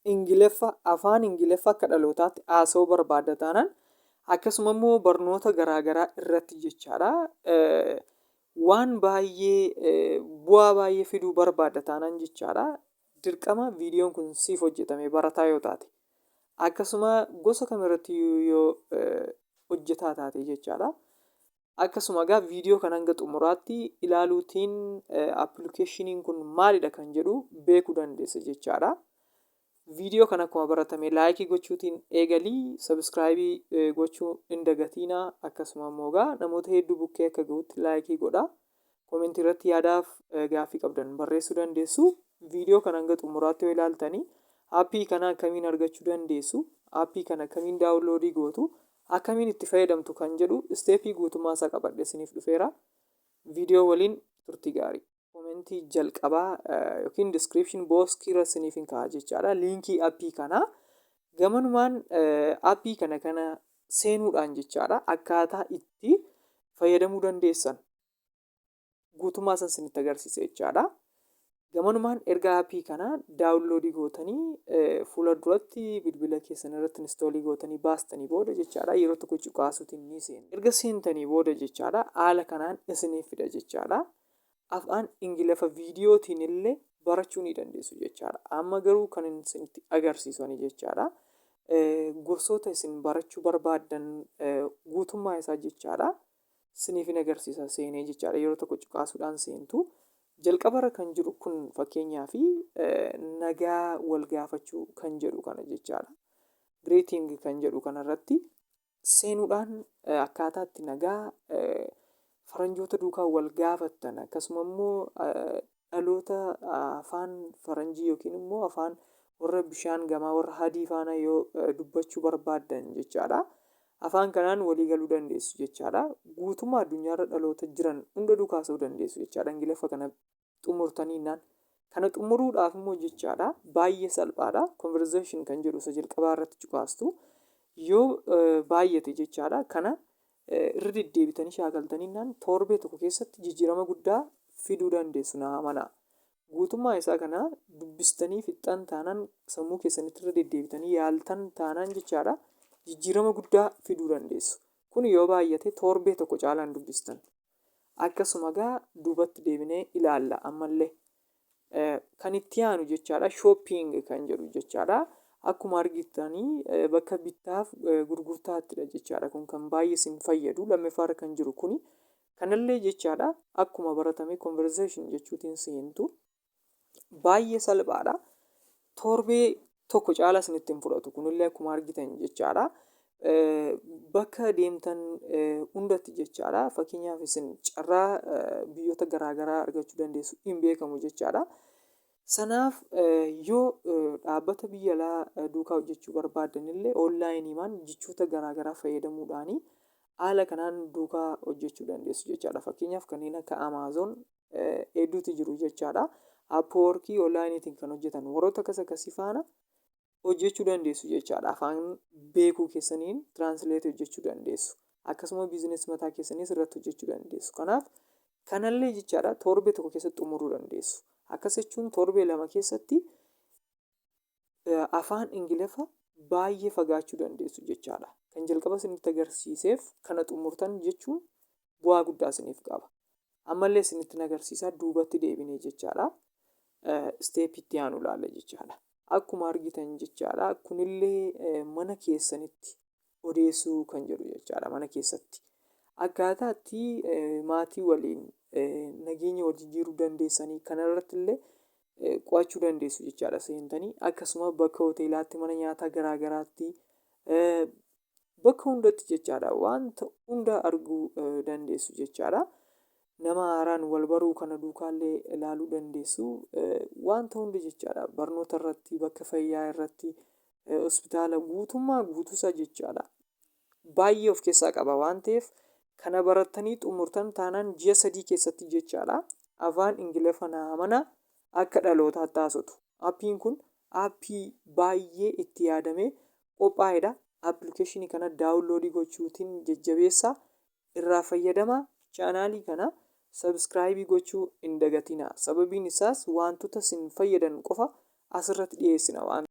afaan Ingiliffaa akka dhalootaatti haasa'uu barbaadda taanaan akkasuma immoo barnoota garaagaraa irratti jechaadha. Waan baay'ee bu'aa baay'ee fiduu barbaadda taanaan jechaadha. Dirqama viidiyoon kun siif hojjetame barataa yoo taate akkasuma gosa kamirratti yoo hojjetaa taate jechaadha. Akkasuma egaa viidiyoo kana hanga xumuraatti ilaaluutiin appilikeeshiniin kun maalidha kan jedhu beekuu dandeessa jechaadha. Viidiyoo kana akkuma baratame laayikii gochuutiin eegalii sabiskiraayibii gochuu hin dagatiinaa. Akkasuma immoo egaa namoota hedduu bukkee akka gahutti laayikii godhaa. Koomentii irratti yaadaaf gaaffii qabdan barreessuu dandeessu. Viidiyoo kana hanga xumuraatti yoo ilaaltanii aappii kana akkamiin argachuu dandeessu, aappii kana akkamiin daawunloodii gootu, akkamiin itti fayyadamtu kan jedhu isteepii guutummaa isaa qabadhe isiniif dhufeera. Viidiyoo waliin turtii gaarii. Koomentii jalqabaa yookiin diskiripshin booskii irra isiniif hin kaa'a jechaadha. Liinkii aappii kanaa gamanumaan aappii kana seenuudhaan jechaadha akkaataa itti fayyadamuu dandeessan guutummaa san isinitti agarsiisa jechaadha. Gamanumaan erga aappii kana daawunloodii gootanii fuula duratti bilbila keessan irratti instoolii gootanii baastanii booda jechaadha yeroo tokko cuqaasuutiin ni seenu. Erga seentanii booda jechaadha haala kanaan isiniif fida jechaadha. Afaan Ingiliffa viidiyootiin illee barachuu ni dandeessu jechaadha. Amma garuu kan isinitti agarsiisanii jechaadha. Gosoota isin barachuu barbaaddan guutummaa isaa jechaadha. Isiniif hin agarsiisa seenee jechaadha yeroo tokko cuqaasuudhaan seentu. Jalqabarra kan jiru kun fakkeenyaa fi nagaa wal gaafachuu kan jedhu kana jechaadha. Greeting kan jedhu kanarratti seenuudhaan akkaataa itti nagaa faranjoota duukaa wal gaafattan akkasuma immoo dhaloota afaan faranjii yookiin immoo afaan warra bishaan gamaa warra hadii faana yoo dubbachuu barbaaddan jechaadha. Afaan kanaan walii galuu dandeessu jechaadha. Guutummaa addunyaarra dhaloota jiran hunda duukaa haasa'uu dandeessu jechaadha. Ingiliffa kana xumurtaniinaan kana xumuruudhaaf immoo jechaadha baay'ee salphaadha. Conversation kan jedhu isa jalqabaa irratti cuqaastu yoo baay'ate jechaadha kana irra deddeebitanii shaakaltaniinaan torbee tokko keessatti jijjiirama guddaa fiduu dandeessu naa amanaa. Guutummaa isaa kana dubbistanii fixxan taanaan sammuu keessanitti irra deddeebitanii yaaltan taanaan jechaadha. Jijjiirama guddaa fiduu dandeessu. Kun yoo baay'ate torbee tokko caalaan dubbistan. Akkasuma egaa duubatti deebinee ilaalla ammallee. Kan itti aanu jechaadha shopping kan jedhu jechaadha. Akkuma argitanii bakka bittaaf gurgurtaattidha jechaadha. Kun kan baay'ee isin fayyadu lammaffaarra kan jiru kuni. Kanallee jechaadha akkuma baratame conversation jechuutiin seentu baay'ee salphaadha. Torbee tokko caalaa isinitti hin fudhatu. Kunillee akkuma argitan jechaadha. Bakka deemtan hundatti jechaadha. Fakkeenyaaf isin carraa biyyoota garaagaraa argachuu dandeessu hin beekamu jechaadha. Sanaaf yoo dhaabbata biyya alaa duukaa hojjechuu barbaaddan illee onlaayiniimaan jechoota garaagaraa fayyadamuudhaanii haala kanaan duukaa hojjechuu dandeessu jechaadha. Fakkeenyaaf kanneen akka Amaazoon hedduutu jiru jechaadha. Appworkii onlaayiniitiin kan hojjetan warroota akkasii faana hojjechuu dandeessu jechaadha. Afaan beekuu keessaniin tiraansleetii hojjechuu dandeessu. Akkasuma biizinees mataa keessaniis irratti hojjechuu dandeessu. Kanaaf kanallee jechaadha torbee tokko keessatti xumuruu dandeessu. Akkas jechuun torbee lama keessatti afaan Ingiliffa baay'ee fagaachuu dandeessu jechaadha. Kan jalqaba isinitti agarsiiseef kana xumurtan jechuun bu'aa guddaa isiniif qaba. Ammallee isinitti agarsiisaa duubatti deebinee jechaadha. Isteepitti aanu ilaalla jechaadha. Akkuma argitan jechaadha kunillee mana keessanitti odeessuu kan jedhu jechaadha mana keessatti. Akkaataa itti maatii waliin nageenya wal jijjiiruu dandeessanii kanarratti illee qo'achuu dandeessu jechaadha seentanii. Akkasuma bakka hoteelaatti mana nyaataa garaagaraatti bakka hundatti jechaadha wanta hunda arguu dandeessu jechaadha. Nama haaraan wal baruu kana duukaallee ilaaluu dandeessu. Wanta hundi jechaadha barnoota irratti bakka fayyaa irratti hospitaala guutummaa guutuusaa jechaadha. Baay'ee of keessaa qaba waan ta'eef kana baratanii xumurtan taanaan ji'a 3 keessatti jechaadha afaan Ingiliffa naa amanaa akka dhalootaatti haasa'u. Aappiin kun aappii baay'ee itti yaadamee qophaa'edha. Appilikeeshinii kana daawunloodii gochuutiin jajjabeessaa irraa fayyadamaa. Chaanaalii kana sabiskiraayibii gochuu hin dagatinaa. Sababiin isaas wantoota isin fayyadan qofa asirratti dhiyeessina waan